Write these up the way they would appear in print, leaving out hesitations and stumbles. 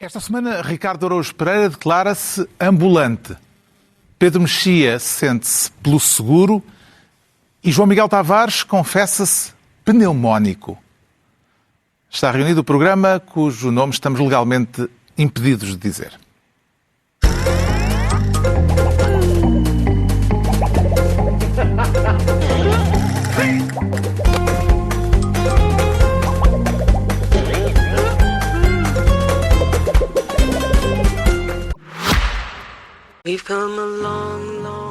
Esta semana, Ricardo Araújo Pereira declara-se ambulante. Pedro Mexia sente-se pelo seguro e João Miguel Tavares confessa-se pneumónico. Está reunido o programa cujo nome estamos legalmente impedidos de dizer.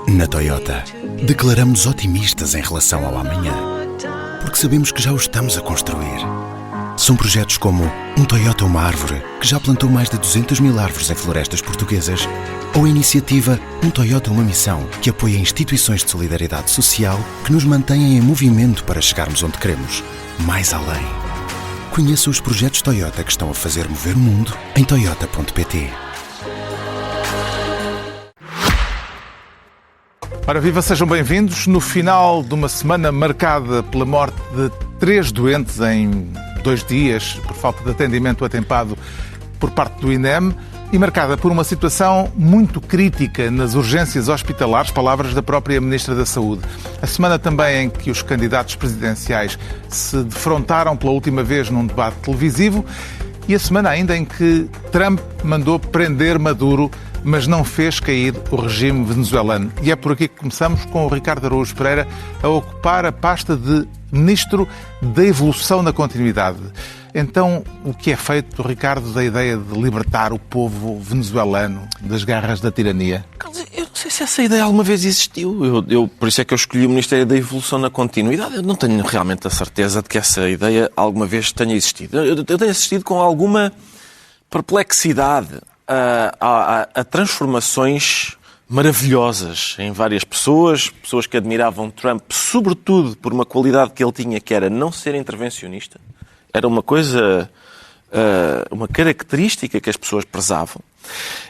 Na Toyota, declaramos otimistas em relação ao amanhã, porque sabemos que já o estamos a construir. São projetos como um Toyota Uma Árvore, que já plantou mais de 200 mil árvores em florestas portuguesas, ou a iniciativa Um Toyota Uma Missão, que apoia instituições de solidariedade social que nos mantêm em movimento para chegarmos onde queremos, mais além. Conheça os projetos Toyota que estão a fazer mover o mundo em toyota.pt. Ora viva, sejam bem-vindos. No final de uma semana marcada pela morte de 3 doentes em 2 dias, por falta de atendimento atempado por parte do INEM, e marcada por uma situação muito crítica nas urgências hospitalares, palavras da própria Ministra da Saúde. A semana também em que os candidatos presidenciais se defrontaram pela última vez num debate televisivo, e a semana ainda em que Trump mandou prender Maduro, mas não fez cair o regime venezuelano. E é por aqui que começamos, com o Ricardo Araújo Pereira a ocupar a pasta de Ministro da Evolução na Continuidade. Então, o que é feito, Ricardo, da ideia de libertar o povo venezuelano das garras da tirania? Eu não sei se essa ideia alguma vez existiu. Por isso é que eu escolhi o Ministério da Evolução na Continuidade. Eu não tenho realmente a certeza de que essa ideia alguma vez tenha existido. Eu tenho assistido com alguma perplexidade a transformações maravilhosas em várias pessoas que admiravam Trump, sobretudo por uma qualidade que ele tinha, que era não ser intervencionista. Era uma coisa, uma característica que as pessoas prezavam.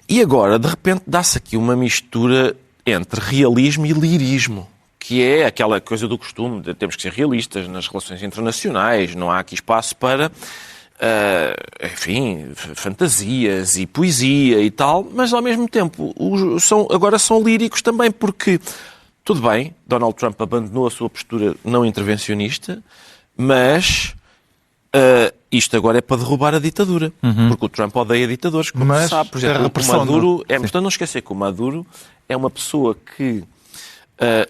E agora, de repente, dá-se aqui uma mistura entre realismo e lirismo, que é aquela coisa do costume de temos que ser realistas nas relações internacionais, não há aqui espaço para enfim, fantasias e poesia e tal, mas ao mesmo tempo agora são líricos também, porque, tudo bem, Donald Trump abandonou a sua postura não intervencionista, mas isto agora é para derrubar a ditadura, porque o Trump odeia ditadores, como se sabe. Por exemplo, o Maduro, portanto, não esquecer que o Maduro é uma pessoa que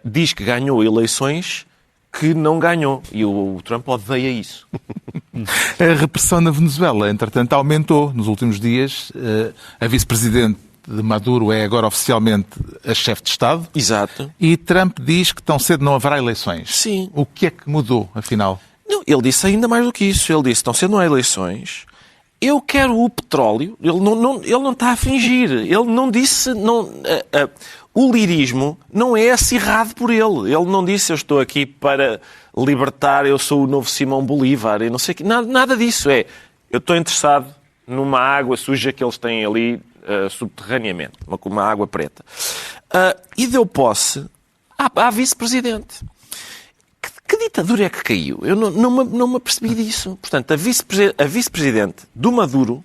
diz que ganhou eleições que não ganhou, e o Trump odeia isso. A repressão na Venezuela, entretanto, aumentou nos últimos dias. A vice-presidente de Maduro é agora oficialmente a chefe de Estado. Exato. E Trump diz que tão cedo não haverá eleições. Sim. O que é que mudou, afinal? Não, ele disse ainda mais do que isso. Ele disse, tão cedo não há eleições, eu quero o petróleo. Ele não está a fingir. Ele não disse... O lirismo não é acirrado por ele. Ele não disse, eu estou aqui para libertar, eu sou o novo Simão Bolívar, e não sei o quê. Nada disso. Eu estou interessado numa água suja que eles têm ali subterraneamente, uma água preta. E deu posse à vice-presidente. Que ditadura é que caiu? Eu não me apercebi disso. Portanto, a vice-presidente do Maduro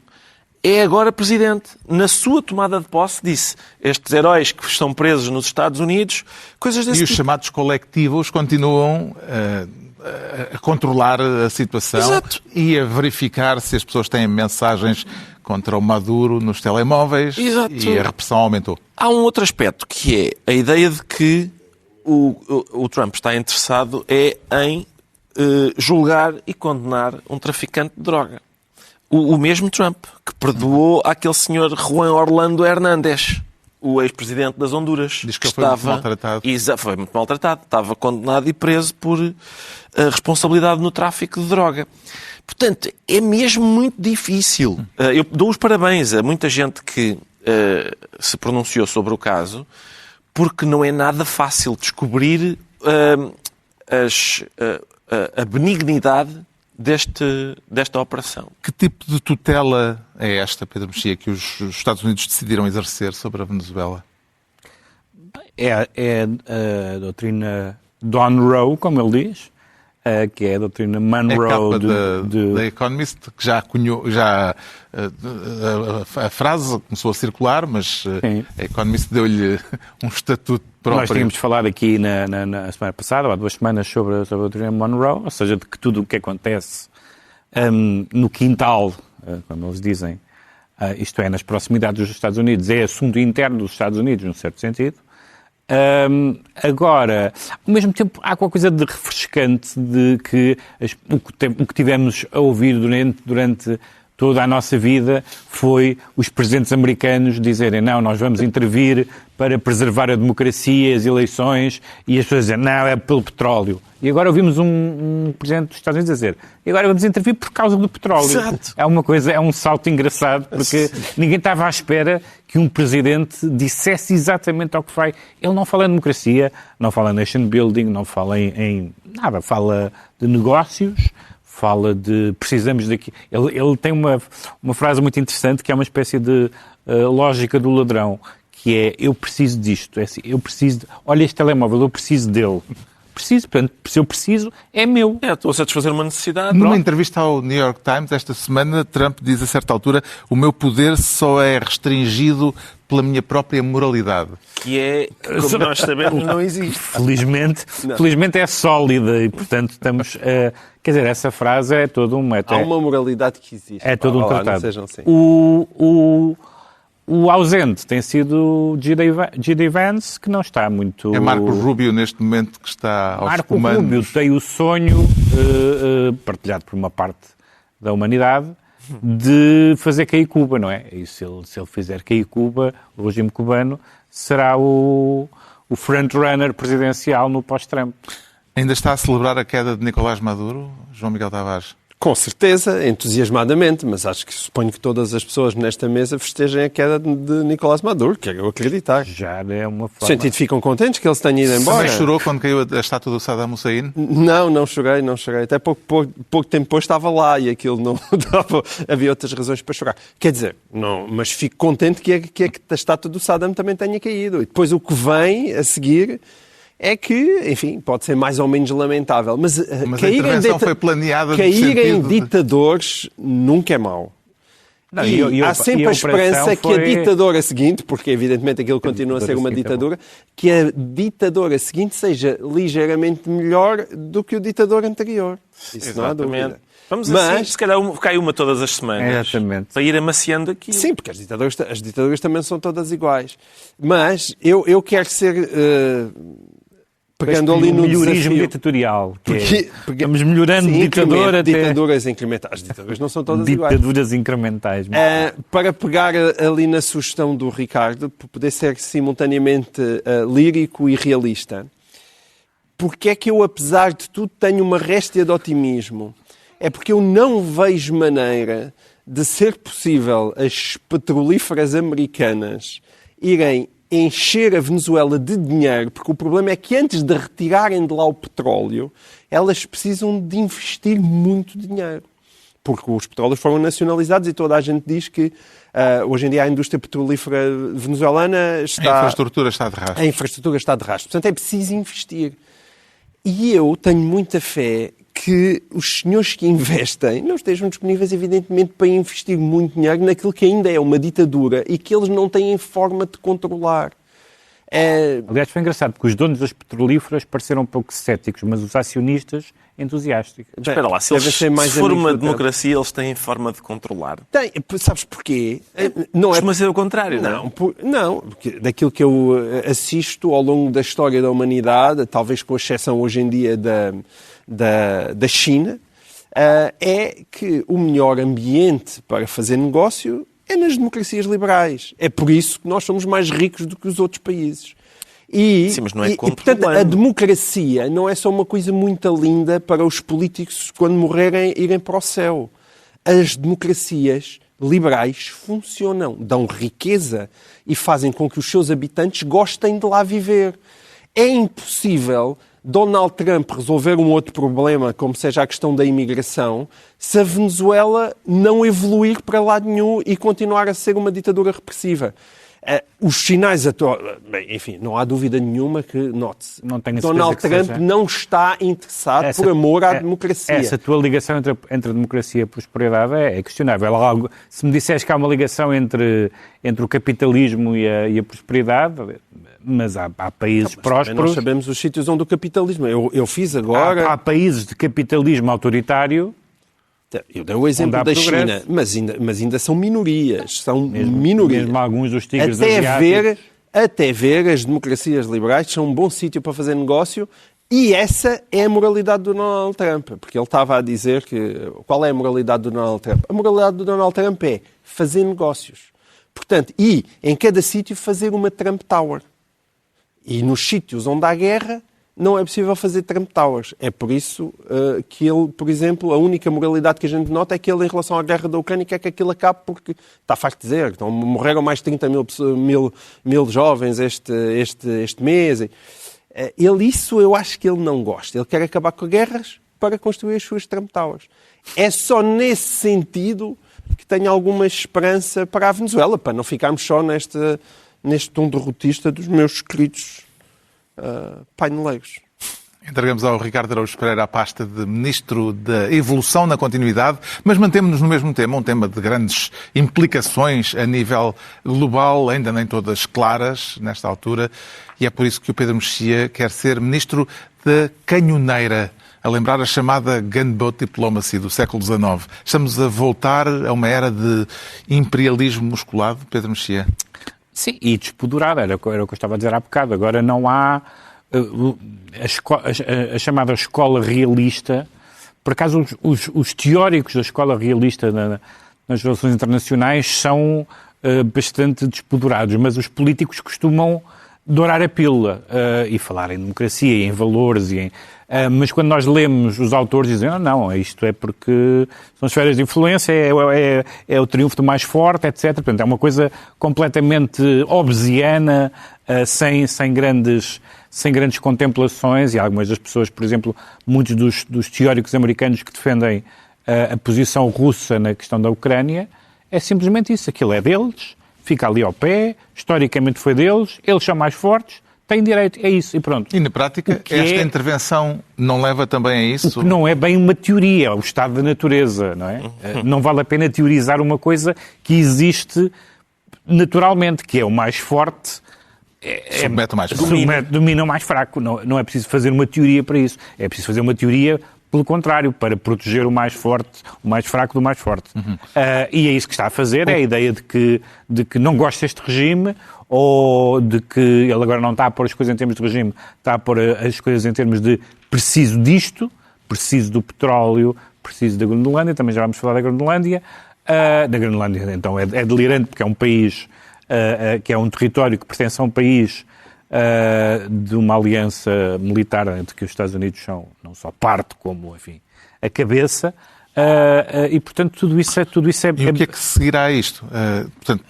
é agora presidente. Na sua tomada de posse disse, estes heróis que estão presos nos Estados Unidos, coisas desse tipo. E os chamados colectivos continuam a controlar a situação. Exato. E a verificar se as pessoas têm mensagens contra o Maduro nos telemóveis. Exato. E a repressão aumentou. Há um outro aspecto, que é a ideia de que o Trump está interessado em julgar e condenar um traficante de droga. O mesmo Trump, que perdoou aquele senhor Juan Orlando Hernández, o ex-presidente das Honduras. Diz que ele foi muito maltratado. Foi muito maltratado. Estava condenado e preso por responsabilidade no tráfico de droga. Portanto, é mesmo muito difícil. Eu dou os parabéns a muita gente que se pronunciou sobre o caso, porque não é nada fácil descobrir a benignidade desta operação. Que tipo de tutela é esta, Pedro Mexia, que os Estados Unidos decidiram exercer sobre a Venezuela? É a doutrina Don Roe, como ele diz, que é a doutrina É Monroe. capa da Economist, que já cunhou, a frase começou a circular, mas a Economist deu-lhe um estatuto próprio. Nós tínhamos falado aqui na semana passada, ou há 2 semanas, sobre a doutrina Monroe, ou seja, de que tudo o que acontece no quintal, como eles dizem, isto é, nas proximidades dos Estados Unidos, é assunto interno dos Estados Unidos, num certo sentido. Agora, ao mesmo tempo, há qualquer coisa de refrescante de que o que tivemos a ouvir durante toda a nossa vida foi os presidentes americanos dizerem não, nós vamos intervir para preservar a democracia, as eleições, e as pessoas dizem não, é pelo petróleo. E agora ouvimos um presidente dos Estados Unidos dizer e agora vamos intervir por causa do petróleo. Exato. É um salto engraçado, porque ninguém estava à espera que um presidente dissesse exatamente ao que vai. Ele não fala em democracia, não fala em nation building, não fala em nada, fala de negócios, fala de precisamos daqui. Ele tem uma frase muito interessante que é uma espécie de lógica do ladrão, que é eu preciso disto, é assim, olha este telemóvel, eu preciso dele. Portanto, se eu preciso, é meu. Estou a satisfazer uma necessidade. Numa Pronto. entrevista ao New York Times esta semana, Trump diz a certa altura o meu poder só é restringido pela minha própria moralidade. Que é, como nós sabemos, não existe. Felizmente é sólida e, portanto, estamos... quer dizer, essa frase é todo um... Há uma moralidade que existe. É todo um tratado. Não sejam assim. O ausente tem sido G.D. Vance, que não está muito... É Marco Rubio, neste momento, que está aos Marco comandos. Rubio tem o sonho, partilhado por uma parte da humanidade, de fazer cair Cuba, não é? E se ele fizer cair Cuba, o regime cubano, será o front-runner presidencial no pós-Trump. Ainda está a celebrar a queda de Nicolás Maduro, João Miguel Tavares? Com certeza, entusiasmadamente, mas suponho que todas as pessoas nesta mesa festejem a queda de Nicolás Maduro, quero eu acreditar. Já é uma No forma... sentido, ficam contentes que ele se tenha ido embora. Também chorou quando caiu a estátua do Saddam Hussein? Não chorei. Até pouco tempo depois estava lá e aquilo não dava, havia outras razões para chorar. Quer dizer, não, mas fico contente que a estátua do Saddam também tenha caído. E depois o que vem a seguir é que, enfim, pode ser mais ou menos lamentável. Mas a intervenção foi planeada. Cair em ditadores nunca é mau. Não, há sempre a esperança que a ditadura seguinte, porque evidentemente aquilo continua a ser uma ditadura, que a ditadura seguinte seja ligeiramente melhor do que o ditador anterior. Isso não há dúvida. Vamos assim, se calhar cai uma todas as semanas. Exatamente. Para ir amaciando aqui. Sim, porque as ditaduras também são todas iguais. Mas eu quero ser... pegando ali no melhorismo desafio ditatorial. Estamos melhorando ditador até... Ditaduras incrementais. As ditaduras não são todas iguais. Ditaduras incrementais. Para pegar ali na sugestão do Ricardo, para poder ser simultaneamente lírico e realista, porque é que eu, apesar de tudo, tenho uma réstia de otimismo? É porque eu não vejo maneira de ser possível as petrolíferas americanas irem encher a Venezuela de dinheiro, porque o problema é que antes de retirarem de lá o petróleo, elas precisam de investir muito dinheiro. Porque os petróleos foram nacionalizados e toda a gente diz que hoje em dia a indústria petrolífera venezuelana está... A infraestrutura está de rastro. A infraestrutura está de rastro. Portanto, é preciso investir. E eu tenho muita fé que os senhores que investem não estejam disponíveis, evidentemente, para investir muito dinheiro naquilo que ainda é uma ditadura e que eles não têm forma de controlar. Aliás, foi engraçado, porque os donos das petrolíferas pareceram um pouco céticos, mas os acionistas entusiásticos. Espera lá, se for uma democracia, eles têm forma de controlar. Tem, sabes porquê? Costuma ser o contrário, não, porque daquilo que eu assisto ao longo da história da humanidade, talvez com exceção hoje em dia da China, é que o melhor ambiente para fazer negócio é nas democracias liberais. É por isso que nós somos mais ricos do que os outros países. Sim, mas não é portanto, a democracia não é só uma coisa muito linda para os políticos, quando morrerem, irem para o céu. As democracias liberais funcionam, dão riqueza e fazem com que os seus habitantes gostem de lá viver. É impossível Donald Trump resolver um outro problema, como seja a questão da imigração, se a Venezuela não evoluir para lado nenhum e continuar a ser uma ditadura repressiva. Os sinais atuais... Bem, enfim, não há dúvida nenhuma que, note-se, Donald Trump não está interessado por amor à democracia. Essa tua ligação entre a democracia e a prosperidade é questionável. Se me disseres que há uma ligação entre o capitalismo e a prosperidade, mas há países prósperos... Nós sabemos os sítios onde o capitalismo... Eu fiz agora... Há países de capitalismo autoritário... Eu dei o exemplo da China, mas ainda são minorias. São minorias. Mesmo alguns dos tigres asiáticos. Até ver, as democracias liberais são um bom sítio para fazer negócio, e essa é a moralidade do Donald Trump. Porque ele estava a dizer que... Qual é a moralidade do Donald Trump? A moralidade do Donald Trump é fazer negócios. Portanto, e em cada sítio fazer uma Trump Tower. E nos sítios onde há guerra... não é possível fazer Trump Towers. É por isso que ele, por exemplo, a única moralidade que a gente nota é que ele, em relação à guerra da Ucrânia, quer que aquilo acabe porque, está fácil de dizer, então, morreram mais de 30 mil jovens este mês. Isso eu acho que ele não gosta. Ele quer acabar com guerras para construir as suas Trump Towers. É só nesse sentido que tenho alguma esperança para a Venezuela, para não ficarmos só neste tom derrotista dos meus queridos paineleiros. Entregamos ao Ricardo Araújo Pereira a pasta de Ministro da Evolução na Continuidade, mas mantemos-nos no mesmo tema, um tema de grandes implicações a nível global, ainda nem todas claras nesta altura, e é por isso que o Pedro Mexia quer ser Ministro da Canhoneira, a lembrar a chamada gunboat diplomacy do século XIX. Estamos a voltar a uma era de imperialismo musculado, Pedro Mexia? Sim, e despodurada, era o que eu estava a dizer há bocado. Agora não há a chamada escola realista. Por acaso, os teóricos da escola realista nas relações internacionais são bastante despodurados, mas os políticos costumam dourar a pílula e falar em democracia e em valores. Mas quando nós lemos os autores dizem não, isto é porque são esferas de influência, é o triunfo do mais forte, etc. Portanto, é uma coisa completamente hobbesiana, sem grandes contemplações, e algumas das pessoas, por exemplo, muitos dos teóricos americanos que defendem a posição russa na questão da Ucrânia, é simplesmente isso, aquilo é deles, fica ali ao pé, historicamente foi deles, eles são mais fortes, têm direito, é isso, e pronto. E na prática, esta intervenção não leva também a isso? O que não é bem uma teoria, é o estado da natureza, não é? Não vale a pena teorizar uma coisa que existe naturalmente, que é o mais forte... Submete o mais fraco. Domina o mais fraco. Não é preciso fazer uma teoria para isso. É preciso fazer uma teoria, pelo contrário, para proteger o mais forte, o mais fraco do mais forte. E é isso que está a fazer, é a ideia de que não gosta deste regime, ou de que ele agora não está a pôr as coisas em termos de regime, está a pôr as coisas em termos de preciso disto, preciso do petróleo, preciso da Groenlândia, também já vamos falar da Groenlândia. Da Groenlândia, então, é delirante, porque é um país... que é um território que pertence a um país de uma aliança militar entre que os Estados Unidos são não só parte, como, enfim, a cabeça, e, portanto, tudo isso é... E o que é que seguirá a isto? Portanto,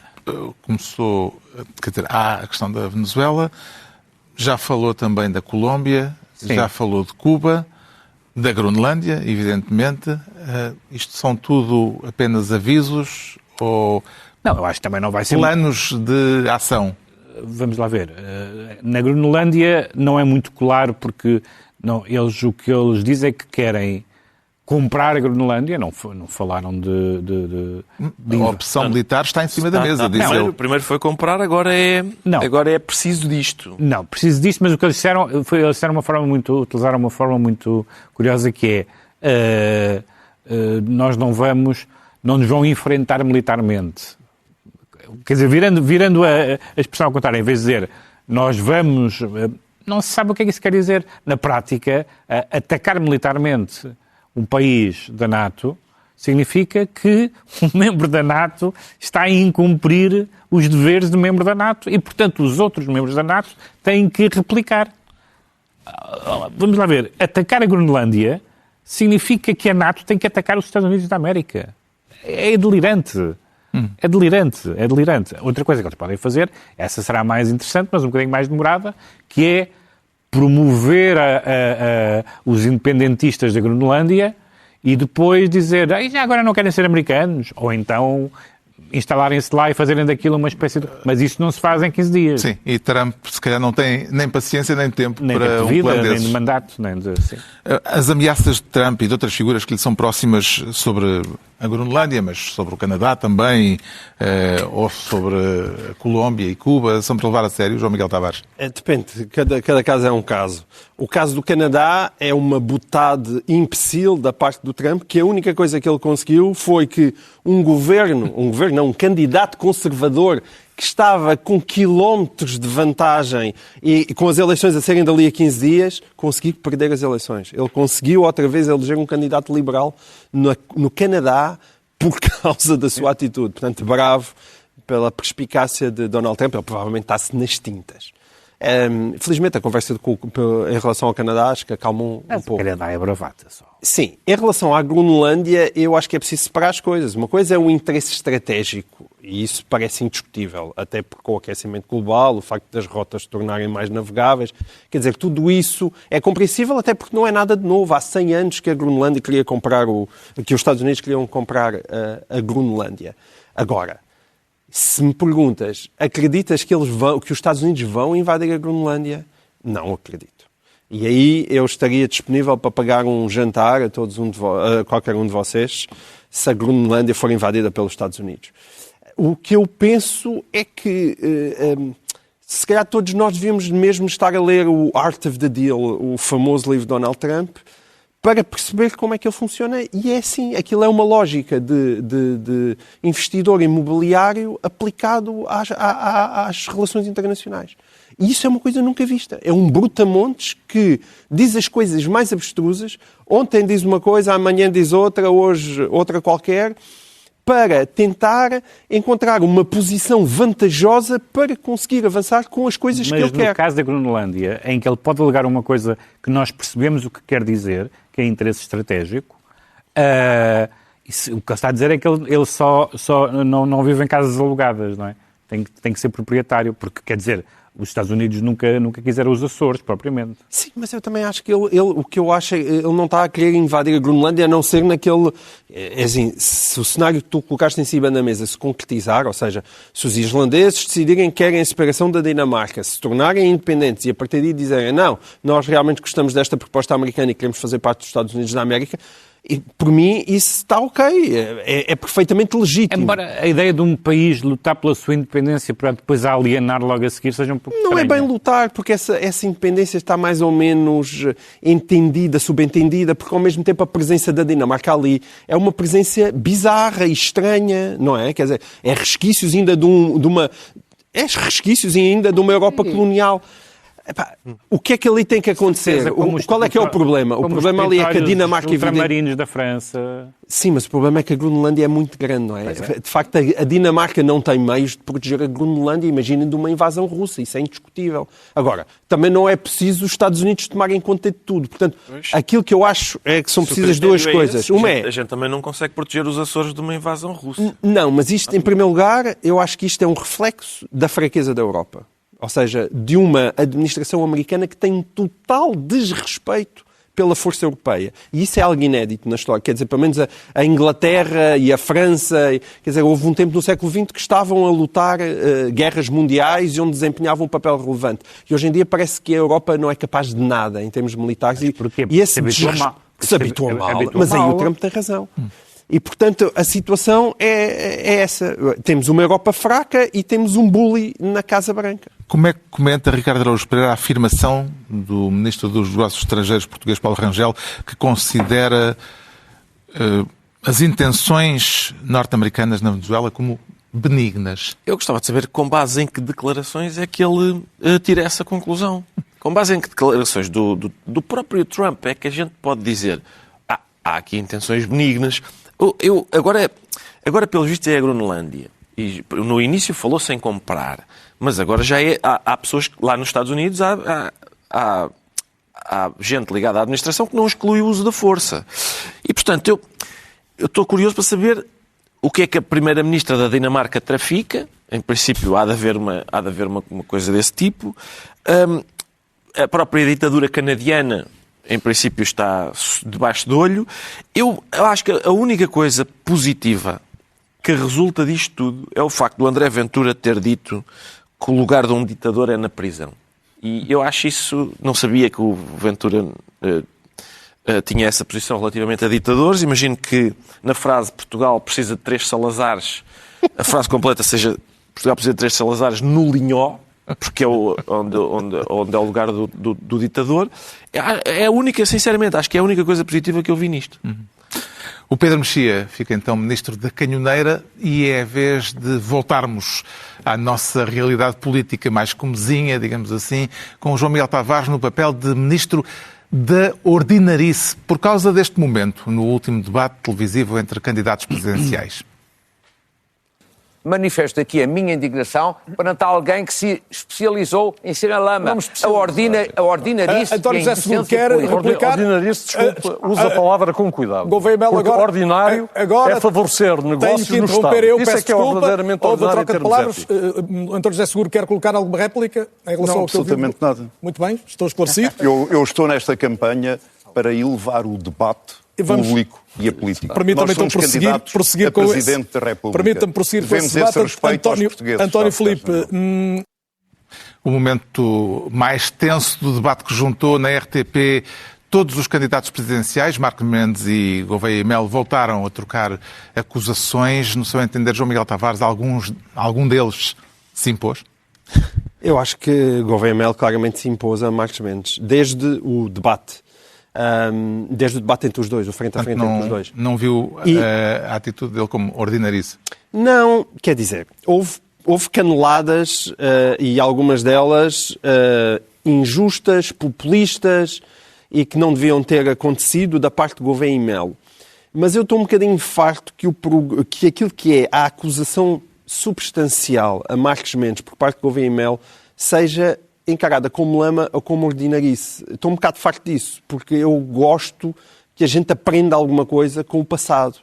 começou... Quer dizer, há a questão da Venezuela, já falou também da Colômbia, sim, já falou de Cuba, da Groenlândia, evidentemente. Isto são tudo apenas avisos ou... Não, eu acho que também não vai ser... Planos de ação. Vamos lá ver. Na Groenlândia não é muito claro porque o que eles dizem é que querem comprar a Groenlândia, não falaram de... A opção militar está em cima da mesa, diz ele. Primeiro foi comprar, agora é preciso disto. Não, preciso disto, mas o que eles disseram, utilizaram uma forma muito curiosa, que é não nos vão enfrentar militarmente. Quer dizer, virando a expressão ao contrário, em vez de dizer nós vamos... Não se sabe o que é que isso quer dizer. Na prática, atacar militarmente um país da NATO significa que um membro da NATO está a incumprir os deveres de membro da NATO e, portanto, os outros membros da NATO têm que replicar. Vamos lá ver. Atacar a Groenlândia significa que a NATO tem que atacar os Estados Unidos da América. É delirante. É delirante. Outra coisa que eles podem fazer, essa será mais interessante, mas um bocadinho mais demorada, que é promover os independentistas da Groenlândia e depois dizer, já agora não querem ser americanos, ou então instalarem-se lá e fazerem daquilo uma espécie de... Mas isso não se faz em 15 dias. Sim, e Trump se calhar não tem nem paciência nem tempo Nem para de um vida, plano nem desses. de mandato, nem de... Sim. As ameaças de Trump e de outras figuras que lhe são próximas sobre a Groenlândia, mas sobre o Canadá também, ou sobre a Colômbia e Cuba, são para levar a sério, João Miguel Tavares? Depende, cada caso é um caso. O caso do Canadá é uma butade imbecil da parte do Trump, que a única coisa que ele conseguiu foi que um candidato conservador que estava com quilómetros de vantagem e com as eleições a serem dali a 15 dias, conseguiu perder as eleições. Ele conseguiu outra vez eleger um candidato liberal no Canadá por causa da sua atitude. Portanto, bravo pela perspicácia de Donald Trump. Ele provavelmente está-se nas tintas. Felizmente, a conversa em relação ao Canadá acho que acalmou um pouco. O Canadá é bravata só. Sim. Em relação à Groenlândia, eu acho que é preciso separar as coisas. Uma coisa é o interesse estratégico, e isso parece indiscutível, até porque o aquecimento global, o facto das rotas se tornarem mais navegáveis, quer dizer, tudo isso é compreensível, até porque não é nada de novo. Há 100 anos que a Groenlândia queria comprar que os Estados Unidos queriam comprar a Groenlândia. Agora, se me perguntas, acreditas que os Estados Unidos vão invadir a Groenlândia? Não acredito. E aí eu estaria disponível para pagar um jantar a qualquer um de vocês se a Groenlândia for invadida pelos Estados Unidos. O que eu penso é que se calhar todos nós devíamos mesmo estar a ler o Art of the Deal, o famoso livro de Donald Trump, para perceber como é que ele funciona. E é assim, aquilo é uma lógica de investidor imobiliário aplicado às relações internacionais. E isso é uma coisa nunca vista. É um brutamontes que diz as coisas mais abstrusas. Ontem diz uma coisa, amanhã diz outra, hoje outra qualquer, para tentar encontrar uma posição vantajosa para conseguir avançar com as coisas que ele quer. Mas no caso da Groenlândia, em que ele pode alegar uma coisa que nós percebemos o que quer dizer, que é interesse estratégico, o que ele está a dizer é que ele só não vive em casas alugadas, não é? Tem que ser proprietário, porque, quer dizer, os Estados Unidos nunca quiseram os Açores, propriamente. Sim, mas eu também acho que o que eu acho é que ele não está a querer invadir a Groenlândia, a não ser naquele... É assim, se o cenário que tu colocaste em cima da mesa se concretizar, ou seja, se os islandeses decidirem que querem a separação da Dinamarca, se tornarem independentes e a partir daí dizerem não, nós realmente gostamos desta proposta americana e queremos fazer parte dos Estados Unidos da América, e, por mim, isso está ok. É perfeitamente legítimo. Embora a ideia de um país lutar pela sua independência para depois a alienar logo a seguir seja um pouco Não estranha. é bem lutar, porque essa independência está mais ou menos entendida, subentendida, porque ao mesmo tempo a presença da Dinamarca ali é uma presença bizarra e estranha, não é? Quer dizer, é resquícios ainda de uma Europa colonial. Epá, o que é que ali tem que acontecer? Qual é que é o problema? O problema ali é que a Dinamarca... Os ultramarinos da França... Sim, mas o problema é que a Groenlândia é muito grande, não é? De facto, a Dinamarca não tem meios de proteger a Groenlândia, imaginem de uma invasão russa, isso é indiscutível. Agora, também não é preciso os Estados Unidos tomarem conta de tudo. Portanto, aquilo que eu acho é que são precisas duas coisas. Uma é... A gente também não consegue proteger os Açores de uma invasão russa. Não, mas isto, em primeiro lugar, eu acho que isto é um reflexo da fraqueza da Europa. Ou seja, de uma administração americana que tem um total desrespeito pela força europeia. E isso é algo inédito na história. Quer dizer, pelo menos a Inglaterra e a França... Quer dizer, houve um tempo no século XX que estavam a lutar guerras mundiais e onde desempenhavam um papel relevante. E hoje em dia parece que a Europa não é capaz de nada em termos militares. Porquê? E esse Se habitua mal. Mas aí o Trump tem razão. E, portanto, a situação é essa. Temos uma Europa fraca e temos um bully na Casa Branca. Como é que comenta Ricardo Araújo Pereira a afirmação do Ministro dos Negócios Estrangeiros português, Paulo Rangel, que considera as intenções norte-americanas na Venezuela como benignas? Eu gostava de saber com base em que declarações é que ele tira essa conclusão. Com base em que declarações do próprio Trump é que a gente pode dizer há aqui intenções benignas. Agora, pelo visto, é a Groenlândia. E no início falou-se em comprar, mas agora já há pessoas lá nos Estados Unidos, há gente ligada à administração que não exclui o uso da força. E, portanto, eu estou curioso para saber o que é que a primeira-ministra da Dinamarca trafica. Em princípio, há de haver uma coisa desse tipo. A própria ditadura canadiana, em princípio, está debaixo de olho. Eu acho que a única coisa positiva que resulta disto tudo é o facto do André Ventura ter dito que o lugar de um ditador é na prisão. E eu acho isso... Não sabia que o Ventura tinha essa posição relativamente a ditadores. Imagino que na frase Portugal precisa de 3 Salazares, a frase completa seja Portugal precisa de 3 Salazares no Linhó, porque é onde é o lugar do ditador. É a única, sinceramente, acho que é a única coisa positiva que eu vi nisto. O Pedro Mexia fica então Ministro da Canhoneira e é a vez de voltarmos à nossa realidade política mais comezinha, digamos assim, com o João Miguel Tavares no papel de Ministro da Ordinarice, por causa deste momento, no último debate televisivo entre candidatos presidenciais. Manifesto aqui a minha indignação perante alguém que se especializou em ser a lama. A ordinarice. António José Seguro quer replicar. Ordinarice, desculpa, usa a palavra com cuidado. Gouveia Melo porque agora, ordinário é favorecer negócios no Estado. Eu Isso peço é que é desculpa, verdadeiramente houve a ordinário troca de palavras. António José Seguro quer colocar alguma réplica em relação ao que eu vi? Absolutamente nada. Muito bem, estou esclarecido. Eu estou nesta campanha para elevar o debate público e a política. Permita-me então prosseguir com Presidente da República. Permita-me prosseguir com esse debate. António Filipe. O momento mais tenso do debate que juntou na RTP todos os candidatos presidenciais, Marcos Mendes e Gouveia Melo, voltaram a trocar acusações. No seu entender, João Miguel Tavares, algum deles se impôs? Eu acho que Gouveia Melo claramente se impôs a Marcos Mendes, desde o debate. Desde o debate entre os dois, o frente a frente entre os dois. Não viu a atitude dele como ordinarice? Não, quer dizer, houve caneladas e algumas delas injustas, populistas e que não deviam ter acontecido da parte de Gouveia Melo. Mas eu estou um bocadinho farto que aquilo que é a acusação substancial a Marcos Mendes por parte de Gouveia Melo seja encarada como lama ou como ordinarice. Estou um bocado farto disso, porque eu gosto que a gente aprenda alguma coisa com o passado.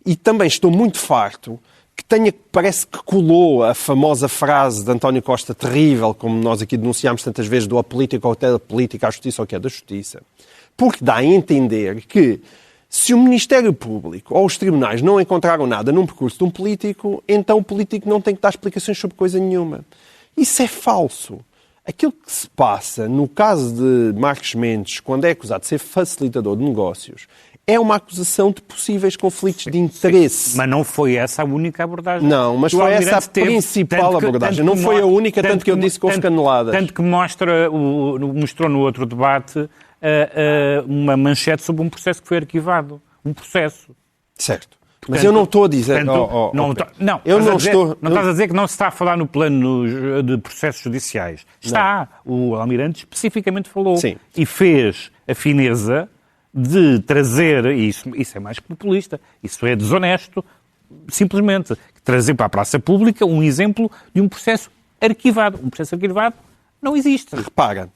E também estou muito farto que parece que colou a famosa frase de António Costa, terrível, como nós aqui denunciámos tantas vezes, do apolítico ao telepolítico, à justiça ao que é da justiça. Porque dá a entender que se o Ministério Público ou os tribunais não encontraram nada num percurso de um político, então o político não tem que dar explicações sobre coisa nenhuma. Isso é falso. Aquilo que se passa no caso de Marcos Mendes, quando é acusado de ser facilitador de negócios, é uma acusação de possíveis conflitos de interesse. Mas não foi essa a única abordagem. Não, mas foi essa a principal abordagem. Não foi a única, tanto que eu disse que houve caneladas. Tanto que mostrou no outro debate uma manchete sobre um processo que foi arquivado. Um processo. Certo. Mas eu não estou a dizer... Não estás a dizer que não se está a falar no plano de processos judiciais. Está. Não. O Almirante especificamente falou. Sim. E fez a fineza de trazer, e isso é mais que populista, isso é desonesto, simplesmente trazer para a praça pública um exemplo de um processo arquivado. Um processo arquivado não existe. Repara,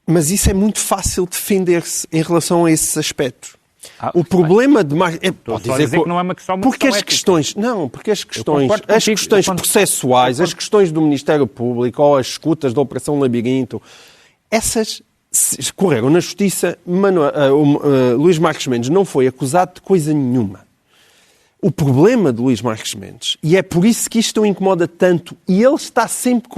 mas isso é muito fácil defender-se em relação a esses aspectos. O problema de mais pode dizer que não é uma questão porque as questões processuais, as questões do Ministério Público ou as escutas da Operação Labirinto, essas correram na Justiça. Luís Marcos Mendes não foi acusado de coisa nenhuma. O problema de Luís Marcos Mendes, e é por isso que isto o incomoda tanto, e ele está sempre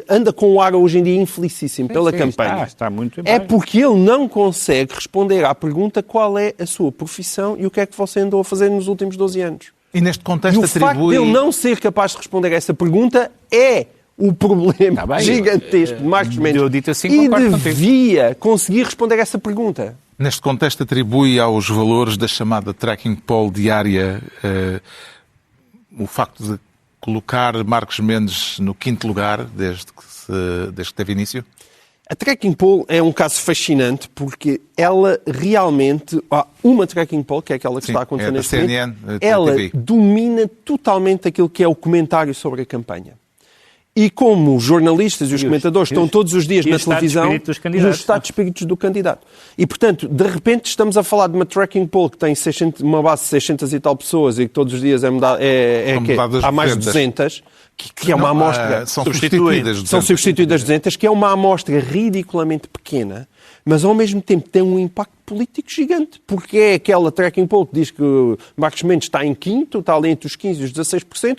anda com o ar hoje em dia infelicíssimo pela campanha, está muito é porque ele não consegue responder à pergunta qual é a sua profissão e o que é que você andou a fazer nos últimos 12 anos. E neste contexto e o facto de ele não ser capaz de responder a essa pergunta é o problema gigantesco de Marcos Mendes. Assim, e devia conseguir responder a essa pergunta. Neste contexto, atribui aos valores da chamada tracking poll diária o facto de colocar Marcos Mendes no 5º lugar desde que teve início? A tracking poll é um caso fascinante porque ela realmente... uma tracking poll, que é aquela que está a acontecer neste momento, ela domina totalmente aquilo que é o comentário sobre a campanha. E como os jornalistas e os comentadores estão todos os dias na televisão, o estado de espíritos do candidato. E, portanto, de repente estamos a falar de uma tracking poll que tem uma base de 600 e tal pessoas e que todos os dias há mais de 200, que é uma amostra... São substituídas 200. São substituídas 200, que é uma amostra ridiculamente pequena, mas ao mesmo tempo tem um impacto político gigante, porque é aquela tracking poll que diz que Marcos Mendes está em quinto, está ali entre os 15% e os 16%,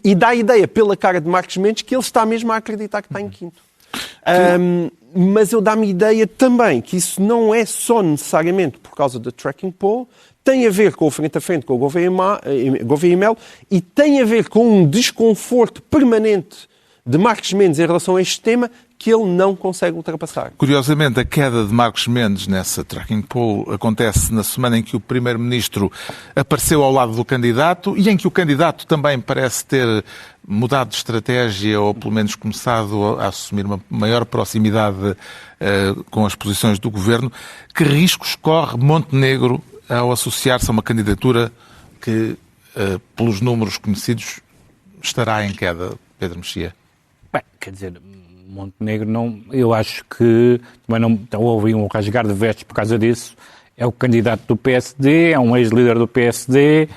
e dá a ideia pela cara de Marcos Mendes que ele está mesmo a acreditar que está em quinto. Mas eu dá-me a ideia também que isso não é só necessariamente por causa da tracking poll, tem a ver com o frente a frente com o Gouveia e Melo e tem a ver com um desconforto permanente de Marcos Mendes em relação a este tema que ele não consegue ultrapassar. Curiosamente, a queda de Marcos Mendes nessa tracking poll acontece na semana em que o Primeiro-Ministro apareceu ao lado do candidato e em que o candidato também parece ter mudado de estratégia ou pelo menos começado a assumir uma maior proximidade com as posições do Governo. Que riscos corre Montenegro ao associar-se a uma candidatura que, pelos números conhecidos, estará em queda, Pedro Mexia? Bem, quer dizer... Montenegro não, eu acho que também não houve um rasgar de vestes por causa disso. É o candidato do PSD, é um ex-líder do PSD,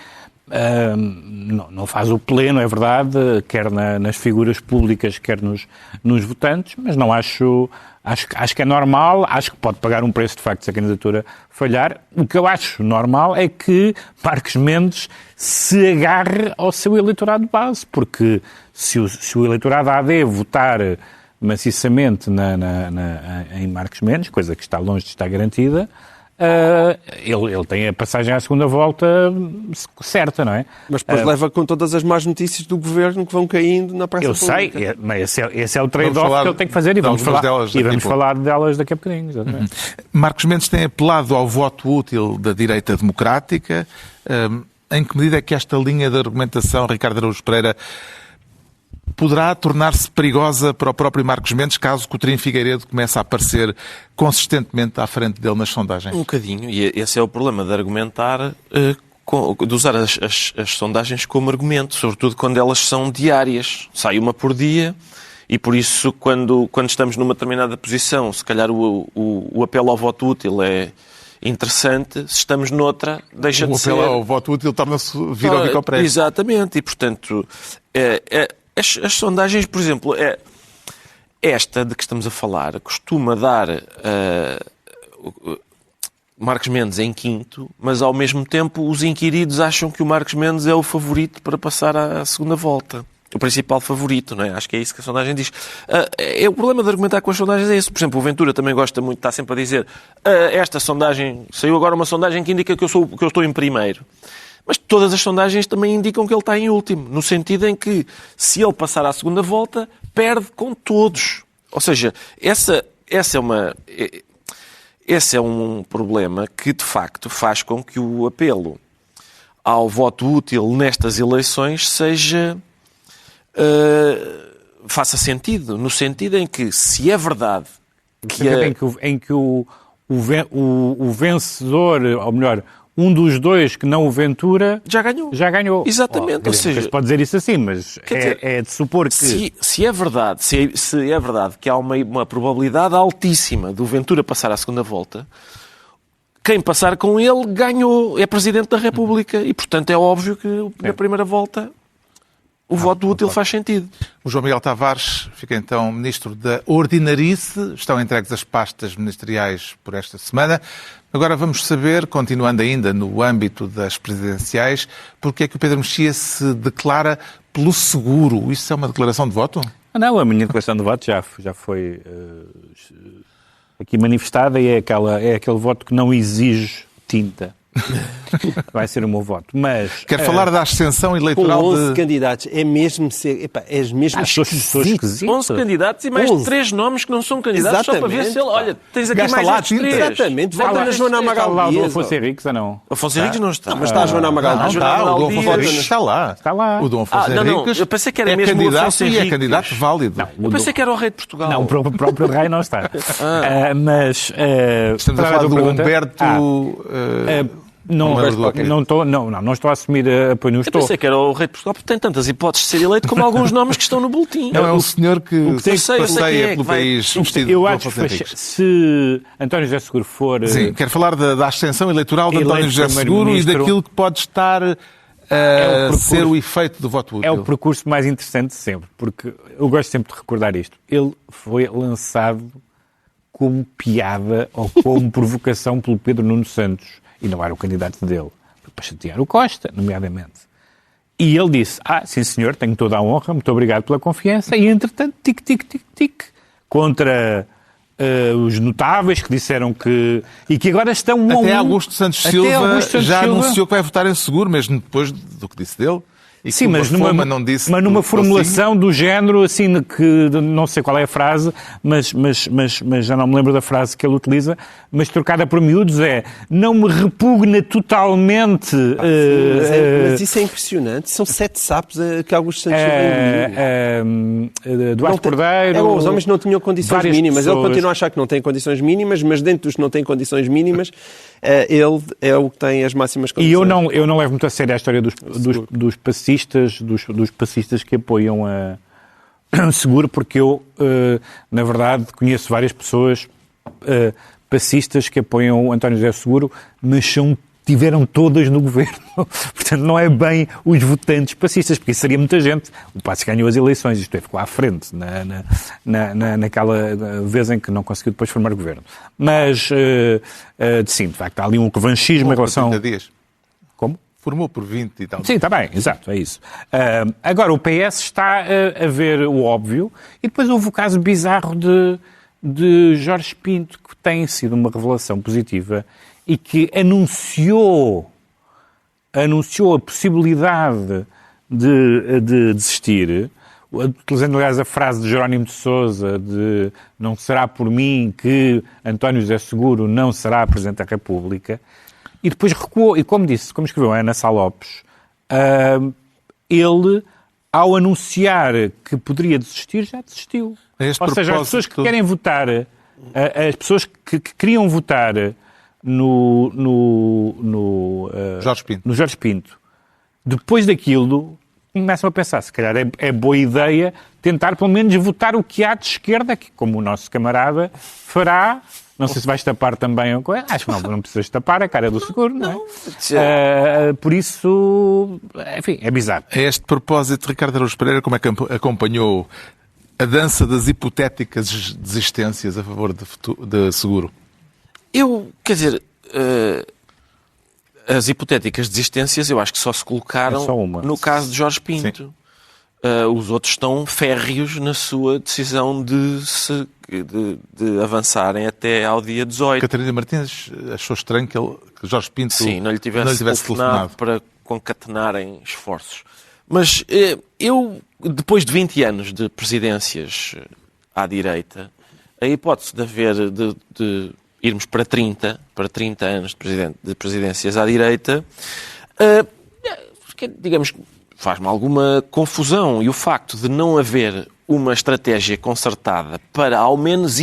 não faz o pleno, é verdade, quer nas figuras públicas, quer nos votantes, mas não acho que é normal, acho que pode pagar um preço de facto se a candidatura falhar. O que eu acho normal é que Marcos Mendes se agarre ao seu eleitorado de base, porque se o eleitorado AD votar maciçamente em Marcos Mendes, coisa que está longe de estar garantida, ele tem a passagem à segunda volta certa, não é? Mas depois leva com todas as más notícias do Governo que vão caindo na praça pública. Eu sei, mas esse é o trade-off que ele tem que fazer e vamos falar delas daqui a bocadinho. Exatamente. Marcos Mendes tem apelado ao voto útil da direita democrática. Em que medida é que esta linha de argumentação, Ricardo Araújo Pereira, poderá tornar-se perigosa para o próprio Marcos Mendes caso Coutinho Figueiredo comece a aparecer consistentemente à frente dele nas sondagens? Um bocadinho, e esse é o problema de argumentar, de usar as sondagens como argumento, sobretudo quando elas são diárias. Sai uma por dia e por isso quando estamos numa determinada posição, se calhar o apelo ao voto útil é interessante, se estamos noutra, deixa de ser... O apelo ao voto útil torna-se vir ao bico ao prego. Exatamente, e portanto... As sondagens, por exemplo, esta de que estamos a falar, costuma dar Marcos Mendes em quinto, mas ao mesmo tempo os inquiridos acham que o Marcos Mendes é o favorito para passar à segunda volta. O principal favorito, não é? Acho que é isso que a sondagem diz. O problema de argumentar com as sondagens é isso. Por exemplo, o Ventura também gosta muito, está sempre a dizer esta sondagem, saiu agora uma sondagem que indica que eu estou em primeiro. Mas todas as sondagens também indicam que ele está em último, no sentido em que, se ele passar à segunda volta, perde com todos. Ou seja, esse é um problema que, de facto, faz com que o apelo ao voto útil nestas eleições faça sentido, no sentido em que, se é verdade que... Em que o vencedor, ou melhor... Um dos dois que não o Ventura... Já ganhou. Exatamente. Ou seja, pode dizer isso assim, mas é de supor que... Se é verdade, se é verdade que há uma probabilidade altíssima do Ventura passar à segunda volta, quem passar com ele ganhou, é Presidente da República. E, portanto, é óbvio que na primeira volta o voto útil faz sentido. O João Miguel Tavares fica então Ministro da Ordinarice. Estão entregues as pastas ministeriais por esta semana. Agora vamos saber, continuando ainda no âmbito das presidenciais, porque é que o Pedro Mexia se declara pelo seguro. Isso é uma declaração de voto? Não, a minha declaração de voto já foi aqui manifestada e é aquele voto que não exige tinta. Vai ser o meu voto. Mas quero falar da ascensão eleitoral com 11 candidatos. É mesmo ser... és mesmo esquisito. 11 candidatos e mais 3 nomes que não são candidatos. Exatamente. Só para ver se ele... Olha, tens aqui gasta mais lá, 3. Exatamente. Volta na Joana Amaral Dias. Está lá o Afonso Henriques ou não? O Afonso Henriques não está. Não, mas está a Joana Amaral Dias. O Dom Afonso Henriques está lá. Está lá. O Dom Afonso Henriques eu pensei que era mesmo candidato o Afonso Henriques. E é candidato válido. Não, eu pensei que era o rei de Portugal. Não, o próprio rei não está. Mas... Estamos a falar do Humberto... Não estou a assumir apoio. Eu pensei que era o rei de Portugal, porque tem tantas hipóteses de ser eleito como alguns nomes que estão no boletim. Não, é um senhor que passeia pelo país vestido de Dom Afonso Henriques. Se António José Seguro for... Sim, quero falar da ascensão eleitoral de António José Seguro e daquilo que pode estar ser o efeito do voto útil. É o percurso mais interessante de sempre, porque eu gosto sempre de recordar isto. Ele foi lançado como piada ou como provocação pelo Pedro Nuno Santos, e não era o candidato dele, para chatear o Costa, nomeadamente. E ele disse, sim senhor, tenho toda a honra, muito obrigado pela confiança, e entretanto, tic, contra os notáveis que disseram que... E que agora estão... Até Augusto Santos Silva já anunciou que vai votar em Seguro, mesmo depois do que disse dele. E sim, mas numa formulação do género, assim, que não sei qual é a frase, mas já não me lembro da frase que ele utiliza, mas trocada por miúdos não me repugna totalmente... mas isso é impressionante. São 7 sapos que Augusto Santos Silva Duarte Cordeiro... Os homens não tinham condições mínimas. Ele continua a achar que não tem condições mínimas, mas dentro dos que não têm condições mínimas, ele é o que tem as máximas condições. E eu não levo muito a sério a história dos passistas que apoiam a Seguro, porque eu, na verdade, conheço várias pessoas passistas que apoiam o António José Seguro, mas tiveram todas no governo. Portanto, não é bem os votantes passistas, porque isso seria muita gente. O Passos ganhou as eleições, isto ficou à frente naquela vez em que não conseguiu depois formar governo. Mas, sim, de facto, há ali um revanchismo em relação... 30 dias. Como? Formou por 20 e tal. Sim, está bem, exato, é isso. Agora, o PS está a ver o óbvio, e depois houve o caso bizarro de Jorge Pinto, que tem sido uma revelação positiva e que anunciou a possibilidade de desistir, utilizando, aliás, a frase de Jerónimo de Sousa de não será por mim que António José Seguro não será Presidente da República. E depois recuou, e como escreveu a Ana Sá Lopes, ele, ao anunciar que poderia desistir, já desistiu. Ou seja, as pessoas que querem votar, as pessoas que queriam votar no Jorge Pinto, depois daquilo, começam a pensar, se calhar é boa ideia tentar pelo menos votar o que há de esquerda, que como o nosso camarada fará. Não sei se vais tapar também. Acho que não precisas tapar a cara do Seguro, não é? Por isso, enfim, é bizarro. A este propósito, Ricardo Araújo Pereira, como é que acompanhou a dança das hipotéticas desistências a favor de Seguro? Quer dizer, as hipotéticas desistências eu acho que só se colocaram no caso de Jorge Pinto. Os outros estão férreos na sua decisão de avançarem até ao dia 18. Catarina Martins achou estranho que Jorge Pinto não lhe tivesse telefonado para concatenarem esforços. Mas eu, depois de 20 anos de presidências à direita, a hipótese de irmos para 30 anos de presidências à direita, digamos, faz-me alguma confusão. E o facto de não haver uma estratégia concertada para ao menos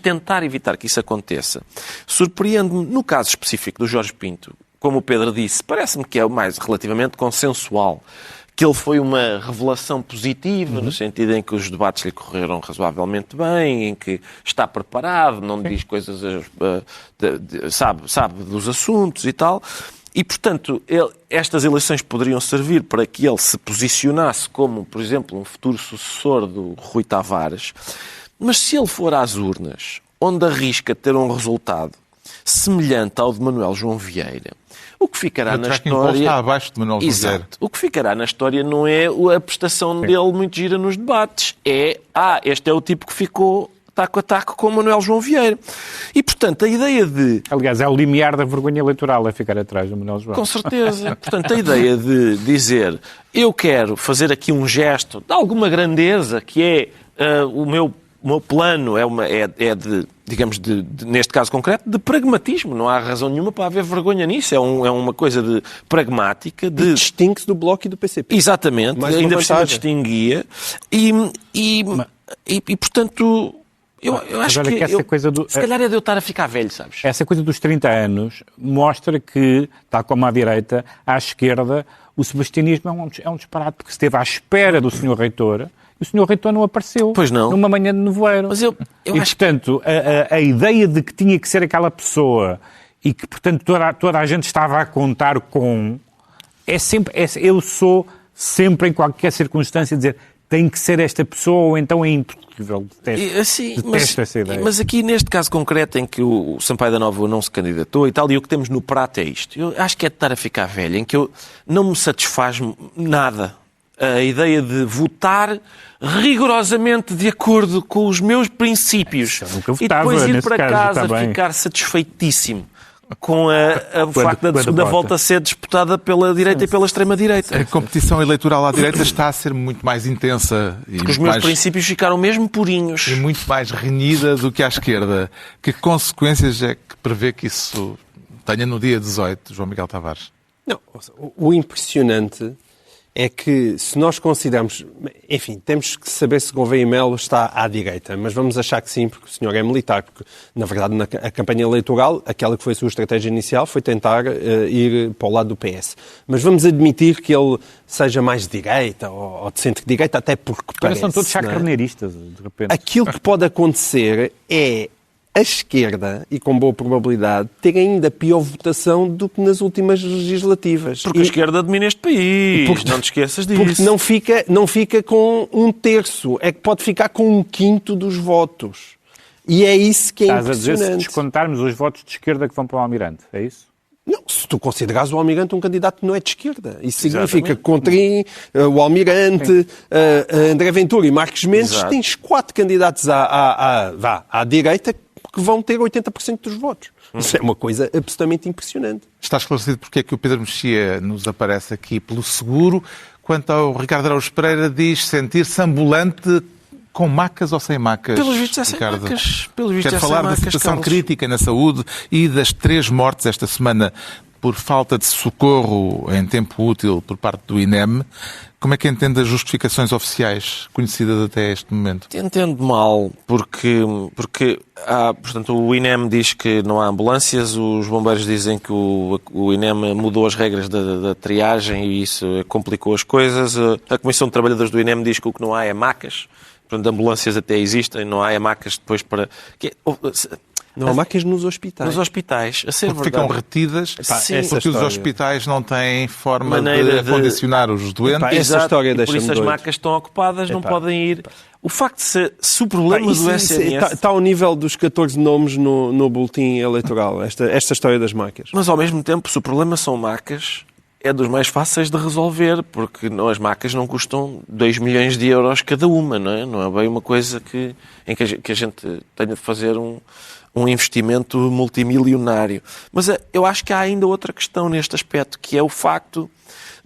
tentar evitar que isso aconteça, surpreende-me, no caso específico do Jorge Pinto, como o Pedro disse, parece-me que é o mais relativamente consensual, que ele foi uma revelação positiva, no sentido em que os debates lhe correram razoavelmente bem, em que está preparado, não diz coisas, sabe dos assuntos e tal. E, portanto, estas eleições poderiam servir para que ele se posicionasse como, por exemplo, um futuro sucessor do Rui Tavares. Mas se ele for às urnas, onde arrisca ter um resultado semelhante ao de Manuel João Vieira, o que ficará na história... está abaixo de Manuel João Vieira. O que ficará na história não é a prestação dele muito gira nos debates. Este é o tipo que ficou taco a taco com o Manuel João Vieira. E, portanto, a ideia de... Aliás, é o limiar da vergonha eleitoral a ficar atrás do Manuel João. Com certeza. Portanto, a ideia de dizer eu quero fazer aqui um gesto de alguma grandeza, que é o meu plano, digamos, neste caso concreto, de pragmatismo. Não há razão nenhuma para haver vergonha nisso. É uma coisa pragmática. E distingue-se do Bloco e do PCP. Exatamente. Ainda por cima distinguia. E portanto... Eu acho que essa coisa se calhar é de eu estar a ficar velho, sabes? Essa coisa dos 30 anos mostra que, tal como à direita, à esquerda, o sebastianismo é um disparate, porque se esteve à espera do Sr. Reitor, e o Sr. Reitor não apareceu. Pois não. Numa manhã de nevoeiro. Mas eu e, acho portanto, a ideia de que tinha que ser aquela pessoa e que, portanto, toda a gente estava a contar com... eu sou sempre, em qualquer circunstância, dizer tem que ser esta pessoa ou então é impossível. Detesto essa ideia. Mas aqui, neste caso concreto, em que o Sampaio da Nova não se candidatou e tal, e o que temos no prato é isto. Eu acho que é de estar a ficar velho, em que eu não me satisfaz nada a ideia de votar rigorosamente de acordo com os meus princípios e depois ir para casa ficar satisfeitíssimo com o facto da segunda volta ser disputada pela direita e pela extrema-direita. A competição eleitoral à direita está a ser muito mais intensa. Porque os meus princípios ficaram mesmo purinhos. E muito mais renhida do que à esquerda. Que consequências é que prevê que isso tenha no dia 18, João Miguel Tavares? Não, o impressionante é que, se nós consideramos... Enfim, temos que saber se Gouveia e Melo está à direita, mas vamos achar que sim, porque o senhor é militar. Porque, na verdade, na campanha eleitoral, aquela que foi a sua estratégia inicial foi tentar ir para o lado do PS. Mas vamos admitir que ele seja mais de direita ou de centro-direita, até porque parece... São todos chacarneiristas, de repente. Aquilo que pode acontecer é a esquerda, e com boa probabilidade, ter ainda pior votação do que nas últimas legislativas. Porque a esquerda domina este país, não te esqueças disso. Porque não fica com 1/3, é que pode ficar com 1/5 dos votos. E é isso que é impressionante. Estás a dizer, se descontarmos os votos de esquerda que vão para o Almirante, é isso? Não, se tu consideras o Almirante um candidato que não é de esquerda. Isso significa que contra o Almirante, André Ventura e Marques Mendes, tens 4 candidatos à direita que vão ter 80% dos votos. Isso é uma coisa absolutamente impressionante. Está esclarecido porque é que o Pedro Mexia nos aparece aqui pelo seguro. Quanto ao Ricardo Araújo Pereira, diz sentir-se ambulante com macas ou sem macas? Pelos vistos é sem macas. Quero falar da situação crítica na saúde e das 3 mortes esta semana por falta de socorro em tempo útil por parte do INEM. Como é que entende as justificações oficiais conhecidas até este momento? Entendo mal, porque portanto, o INEM diz que não há ambulâncias, os bombeiros dizem que o INEM mudou as regras da triagem e isso complicou as coisas. A Comissão de Trabalhadores do INEM diz que o que não há é macas. Portanto, ambulâncias até existem, não há macas depois para... Não há macas nos hospitais. Nos hospitais, a ser porque verdade. Ficam retidas, porque os hospitais não têm forma de condicionar os doentes. Essa história por isso as macas estão ocupadas, não podem ir. O facto de se o problema do SNS... Está ao nível dos 14 nomes no boletim eleitoral, esta história das macas. Mas, ao mesmo tempo, se o problema são macas, é dos mais fáceis de resolver, porque as macas não custam 2 milhões de euros cada uma, não é? Não é bem uma coisa em que a gente tenha de fazer um investimento multimilionário. Mas eu acho que há ainda outra questão neste aspecto, que é o facto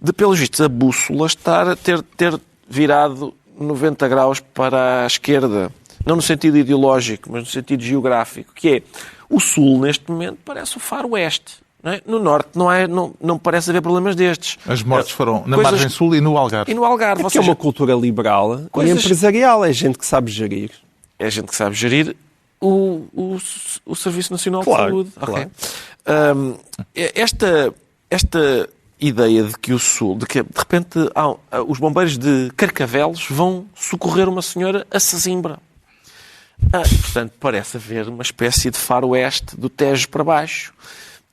de, pelos vistos, a bússola ter virado 90 graus para a esquerda. Não no sentido ideológico, mas no sentido geográfico, que é o Sul, neste momento, parece o faroeste. Não é? No Norte não parece haver problemas destes. As mortes foram na margem Sul e no Algarve. É uma cultura liberal e empresarial. É gente que sabe gerir. É gente que sabe gerir o Serviço Nacional de Saúde. Claro. Okay. Esta ideia de que o Sul, de que de repente os bombeiros de Carcavelos vão socorrer uma senhora a Sesimbra. Portanto, parece haver uma espécie de faroeste do Tejo para baixo,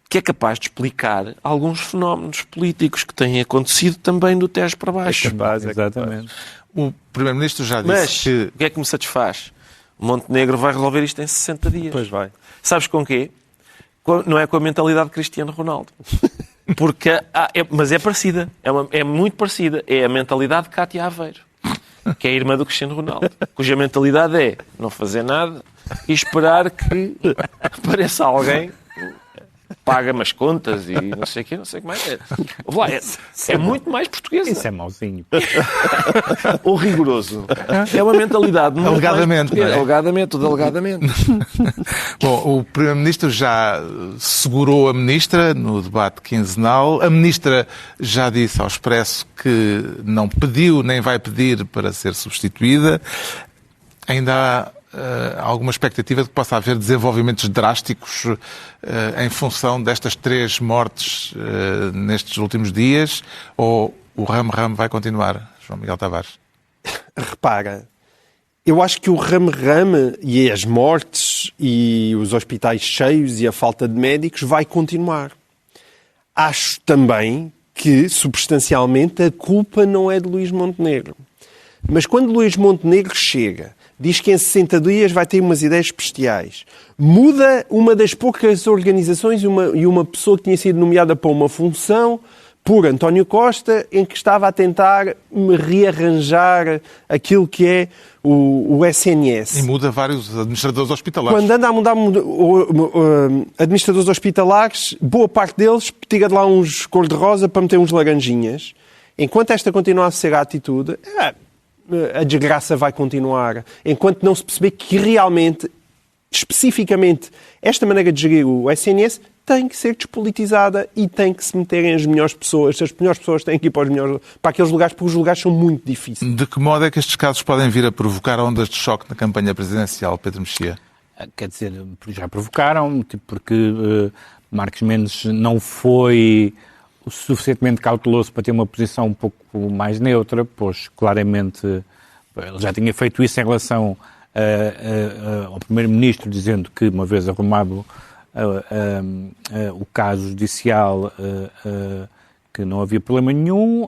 que é capaz de explicar alguns fenómenos políticos que têm acontecido também do Tejo para baixo. Exatamente. O Primeiro-Ministro já disse que... o que é que me satisfaz? Montenegro vai resolver isto em 60 dias. Pois vai. Sabes com quê? Não é com a mentalidade de Cristiano Ronaldo. Mas é parecida. É muito parecida. É a mentalidade de Cátia Aveiro, que é a irmã do Cristiano Ronaldo, cuja mentalidade é não fazer nada e esperar que apareça alguém, paga-me as contas e não sei o quê, não sei como é. É muito mais portuguesa. Isso é mauzinho. Ou rigoroso. É uma mentalidade muito alegadamente, mais alegadamente. Bom, o Primeiro-Ministro já segurou a Ministra no debate quinzenal. A Ministra já disse ao Expresso que não pediu nem vai pedir para ser substituída. Ainda há alguma expectativa de que possa haver desenvolvimentos drásticos em função destas 3 mortes nestes últimos dias, ou o ramo-ramo vai continuar, João Miguel Tavares? Repara, eu acho que o ramo-ramo e as mortes e os hospitais cheios e a falta de médicos vai continuar. Acho também que, substancialmente, a culpa não é de Luís Montenegro. Mas quando Luís Montenegro chega, diz que em 60 dias vai ter umas ideias bestiais, muda uma das poucas organizações e uma pessoa que tinha sido nomeada para uma função por António Costa, em que estava a tentar rearranjar aquilo que é o SNS. E muda vários administradores hospitalares. Quando anda a mudar administradores hospitalares, boa parte deles tira de lá uns cor-de-rosa para meter uns laranjinhas. Enquanto esta continua a ser a atitude, a desgraça vai continuar. Enquanto não se perceber que realmente, especificamente, esta maneira de gerir o SNS tem que ser despolitizada e tem que se meterem as melhores pessoas. As melhores pessoas têm que ir para aqueles lugares, porque os lugares são muito difíceis. De que modo é que estes casos podem vir a provocar ondas de choque na campanha presidencial, Pedro Mexia? Quer dizer, já provocaram, porque Marcos Mendes não foi o suficientemente cauteloso para ter uma posição um pouco mais neutra, pois claramente ele já tinha feito isso em relação ao Primeiro-Ministro, dizendo que, uma vez arrumado o caso judicial, que não havia problema nenhum.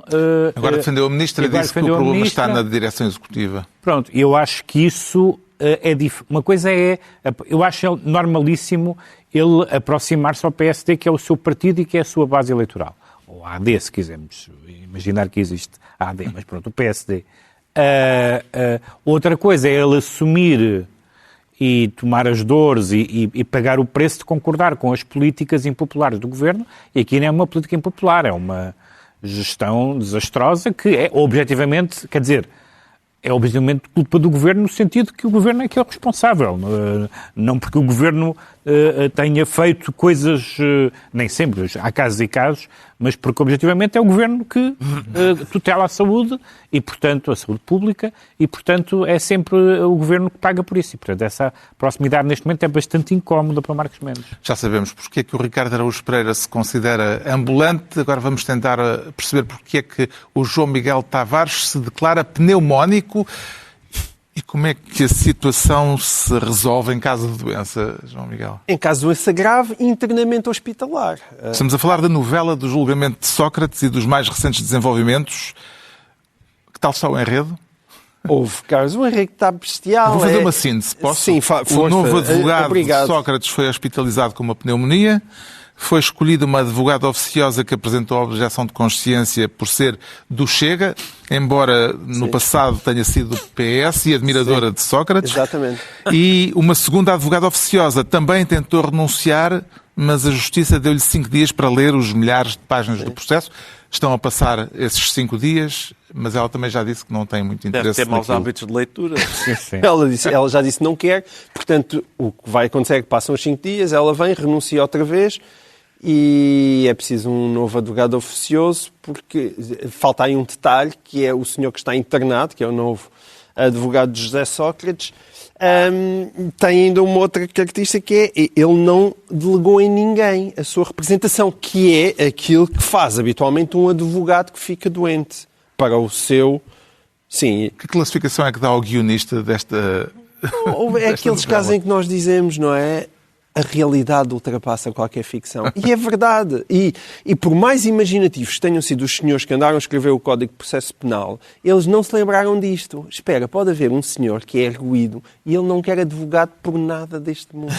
Agora defendeu a Ministra e disse que o problema está na direção executiva. Pronto, eu acho que isso é diferente. Uma coisa é, eu acho normalíssimo ele aproximar-se ao PSD, que é o seu partido e que é a sua base eleitoral. Ou a AD, se quisermos imaginar que existe a AD, mas pronto, o PSD. Outra coisa é ele assumir e tomar as dores e pagar o preço de concordar com as políticas impopulares do governo, e aqui não é uma política impopular, é uma gestão desastrosa que é objetivamente, quer dizer, é objetivamente culpa do governo no sentido que o governo é que é o responsável, não porque o governo tenha feito coisas, nem sempre, há casos e casos, mas porque objetivamente é o governo que tutela a saúde e, portanto, a saúde pública e, portanto, é sempre o governo que paga por isso. E, portanto, essa proximidade neste momento é bastante incómoda para Marcos Mendes. Já sabemos porque é que o Ricardo Araújo Pereira se considera ambulante. Agora vamos tentar perceber porque é que o João Miguel Tavares se declara pneumónico. E como é que a situação se resolve em caso de doença, João Miguel? Em caso de doença grave, internamento hospitalar. Estamos a falar da novela do julgamento de Sócrates e dos mais recentes desenvolvimentos. Que tal está o enredo? Houve, Carlos, o enredo está bestial. Vou fazer uma síntese, posso? Sim, o novo advogado de Sócrates foi hospitalizado com uma pneumonia. Foi escolhida uma advogada oficiosa que apresentou a objeção de consciência por ser do Chega, embora no passado tenha sido do PS e admiradora de Sócrates. Exatamente. E uma segunda advogada oficiosa também tentou renunciar, mas a Justiça deu-lhe 5 dias para ler os milhares de páginas do processo. Estão a passar esses 5 dias, mas ela também já disse que não tem muito interesse. Deve ter maus hábitos de leitura. Ela já disse que não quer, portanto, o que vai acontecer é que passam os 5 dias, ela vem, renuncia outra vez. E é preciso um novo advogado oficioso, porque falta aí um detalhe, que é o senhor que está internado, que é o novo advogado de José Sócrates, tem ainda uma outra característica, que é ele não delegou em ninguém a sua representação, que é aquilo que faz habitualmente um advogado que fica doente para o seu... Sim. Que classificação é que dá ao guionista desta... É aqueles casos em que nós dizemos, não é? A realidade ultrapassa qualquer ficção. E é verdade. E por mais imaginativos que tenham sido os senhores que andaram a escrever o Código de Processo Penal, eles não se lembraram disto. Espera, pode haver um senhor que é erguido e ele não quer advogado por nada deste mundo.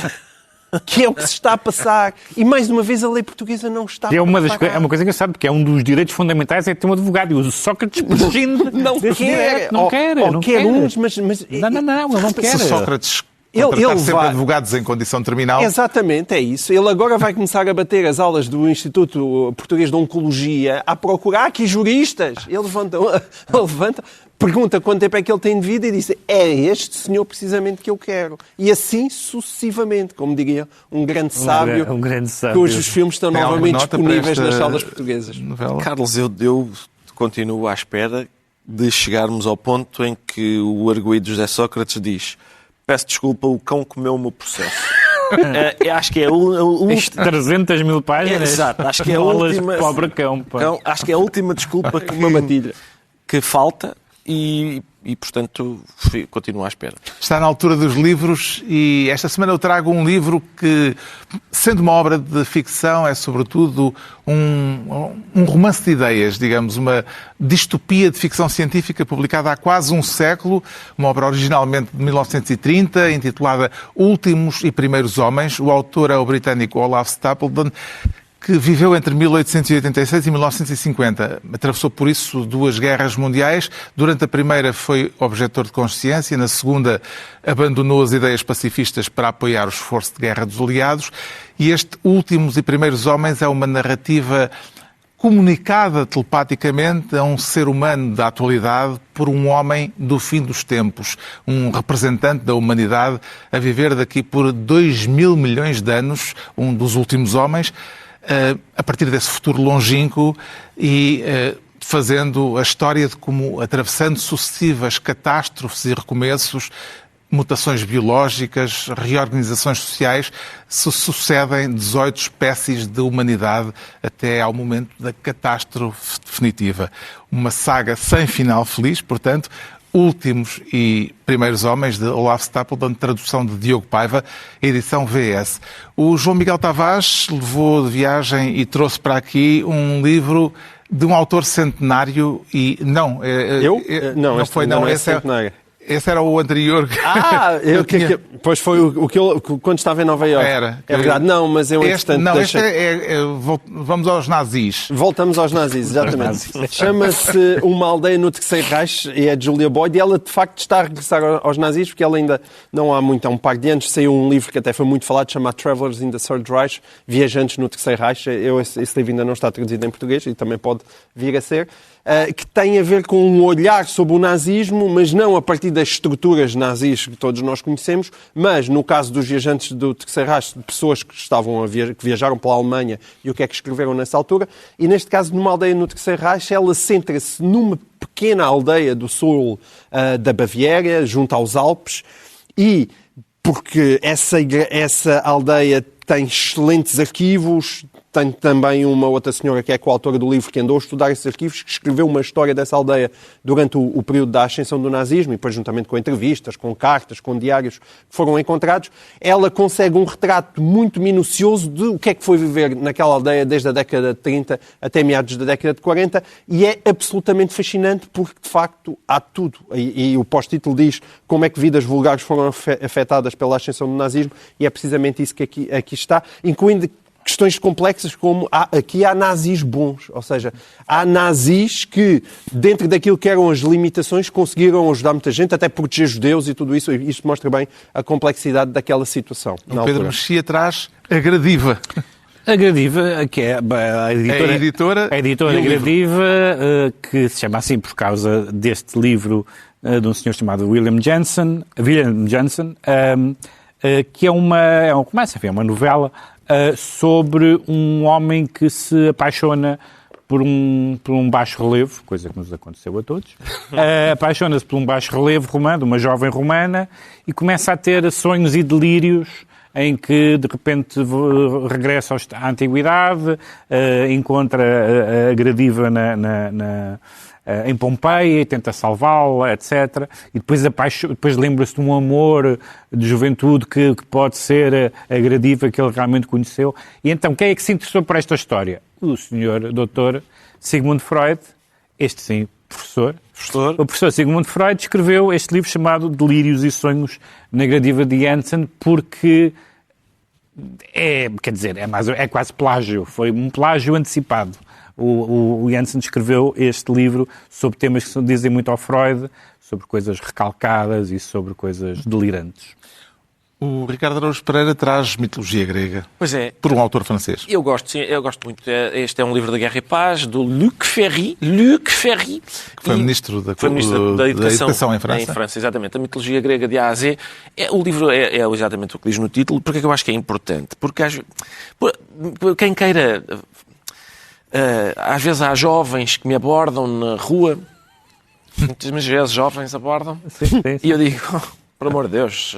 Que é o que se está a passar. E, mais uma vez, a lei portuguesa não está a passar. É uma coisa engraçada, porque é um dos direitos fundamentais é ter um advogado. E o Sócrates não quer. Não quer uns, mas... Não, ele não quer. Sócrates... Ele sempre advogados em condição terminal. Exatamente, é isso. Ele agora vai começar a bater as aulas do Instituto Português de Oncologia a procurar aqui juristas. Ele levanta, pergunta quanto tempo é que ele tem de vida e diz: é este senhor precisamente que eu quero. E assim sucessivamente, como diria um grande sábio, cujos filmes estão novamente disponíveis nas salas portuguesas. Novela? Carlos, eu continuo à espera de chegarmos ao ponto em que o arguido José Sócrates diz: peço desculpa, o cão comeu o meu processo. Acho que é 300 mil páginas. Exato, acho que é a última. Pobre cão. Acho que é a última desculpa que falta portanto, continuo à espera. Está na altura dos livros e esta semana eu trago um livro que, sendo uma obra de ficção, é sobretudo um romance de ideias, digamos, uma distopia de ficção científica publicada há quase um século, uma obra originalmente de 1930, intitulada Últimos e Primeiros Homens. O autor é o britânico Olaf Stapledon, que viveu entre 1886 e 1950. Atravessou, por isso, 2 guerras mundiais. Durante a primeira foi objetor de consciência, na segunda abandonou as ideias pacifistas para apoiar o esforço de guerra dos aliados. E este Últimos e Primeiros Homens é uma narrativa comunicada telepaticamente a um ser humano da atualidade por um homem do fim dos tempos, um representante da humanidade a viver daqui por 2.000 milhões de anos, um dos últimos homens, a partir desse futuro longínquo e fazendo a história de como, atravessando sucessivas catástrofes e recomeços, mutações biológicas, reorganizações sociais, se sucedem 18 espécies de humanidade até ao momento da catástrofe definitiva. Uma saga sem final feliz, portanto, Últimos e Primeiros Homens, de Olaf Stapledon, tradução de Diogo Paiva, edição VS. O João Miguel Tavares levou de viagem e trouxe para aqui um livro de um autor centenário e... Não, não foi centenário. Esse era o anterior. Pois foi o que eu, quando estava em Nova Iorque. É verdade. Não, mas eu entretanto... Vamos aos nazis. Voltamos aos nazis, exatamente. Chama-se Uma Aldeia no Terceiro Reich e é de Julia Boyd e ela, de facto, está a regressar aos nazis porque ela ainda não há muito, há um par de anos, saiu um livro que até foi muito falado, chamado Travelers in the Third Reich, Viajantes no Terceiro Reich. Esse livro ainda não está traduzido em português e também pode vir a ser. Que tem a ver com um olhar sobre o nazismo, mas não a partir das estruturas nazis que todos nós conhecemos, mas no caso dos viajantes do Terceiro Reich, de pessoas que viajaram pela Alemanha e o que é que escreveram nessa altura, e neste caso, numa aldeia no Terceiro Reich, ela centra-se numa pequena aldeia do sul da Baviera, junto aos Alpes, e porque essa aldeia tem excelentes arquivos. Tenho também uma outra senhora que é coautora do livro que andou a estudar esses arquivos, que escreveu uma história dessa aldeia durante o período da ascensão do nazismo e depois juntamente com entrevistas, com cartas, com diários que foram encontrados. Ela consegue um retrato muito minucioso de o que é que foi viver naquela aldeia desde a década de 30 até meados da década de 40 e é absolutamente fascinante porque, de facto, há tudo. E o pós-título diz como é que vidas vulgares foram afetadas pela ascensão do nazismo e é precisamente isso que aqui está, incluindo questões complexas como aqui há nazis bons, ou seja, há nazis que, dentro daquilo que eram as limitações, conseguiram ajudar muita gente, até proteger judeus e tudo isso. E isto mostra bem a complexidade daquela situação. O Pedro Mexia traz a Gradiva. A Gradiva, que é a editora Gradiva, que se chama assim por causa deste livro de um senhor chamado William Jensen, que é um romance, é uma novela, sobre um homem que se apaixona por um baixo relevo, coisa que nos aconteceu a todos, apaixona-se por um baixo relevo romano, uma jovem romana, e começa a ter sonhos e delírios em que, de repente, regressa à antiguidade, encontra a Gradiva em Pompeia e tenta salvá-la, etc. E depois lembra-se de um amor de juventude que pode ser a Gradiva que ele realmente conheceu. E então, quem é que se interessou por esta história? O senhor doutor Sigmund Freud, este sim, professor. O professor Sigmund Freud escreveu este livro chamado Delírios e Sonhos na Gradiva de Jensen porque é quase plágio, foi um plágio antecipado. O Jensen escreveu este livro sobre temas que dizem muito ao Freud, sobre coisas recalcadas e sobre coisas delirantes. O Ricardo Araújo Pereira traz mitologia grega. Pois é. Por um autor francês. Eu gosto muito. Este é um livro da Guerra e Paz, do Luc Ferry. Que foi ministro da Educação em França. Em França, exatamente. A mitologia grega de A a Z. O livro é exatamente o que diz no título. Porque é que eu acho que é importante? Porque quem queira... às vezes há jovens que me abordam na rua, muitas vezes jovens abordam, sim. E eu digo, por amor de Deus,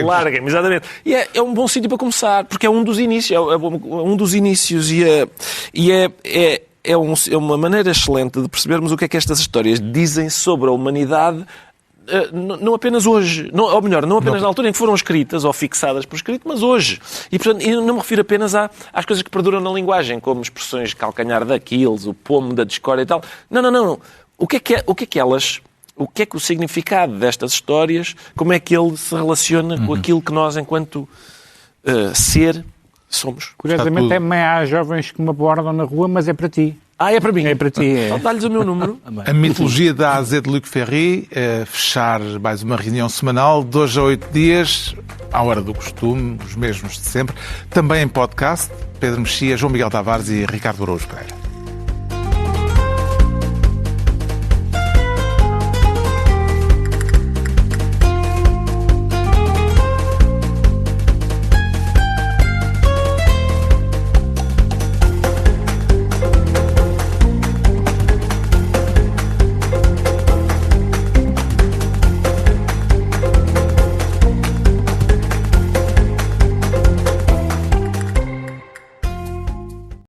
larguem-me, exatamente. E é um bom sítio para começar, porque é um dos inícios, é uma maneira excelente de percebermos o que é que estas histórias dizem sobre a humanidade, não apenas hoje, ou melhor, não apenas na altura em que foram escritas ou fixadas por escrito, mas hoje. E, portanto, eu não me refiro apenas às coisas que perduram na linguagem, como expressões calcanhar de Aquiles, o pomo da discórdia e tal. Não. O que é que o significado destas histórias, como é que ele se relaciona com aquilo que nós, enquanto ser, somos? Curiosamente, há jovens que me abordam na rua, mas é para ti. É para mim? É para ti. Então dá-lhes o meu número. A mitologia da AZ de Luc Ferry, fechar mais uma reunião semanal, 2 a 8 dias, à hora do costume, os mesmos de sempre. Também em podcast, Pedro Mexia, João Miguel Tavares e Ricardo Araújo Pereira.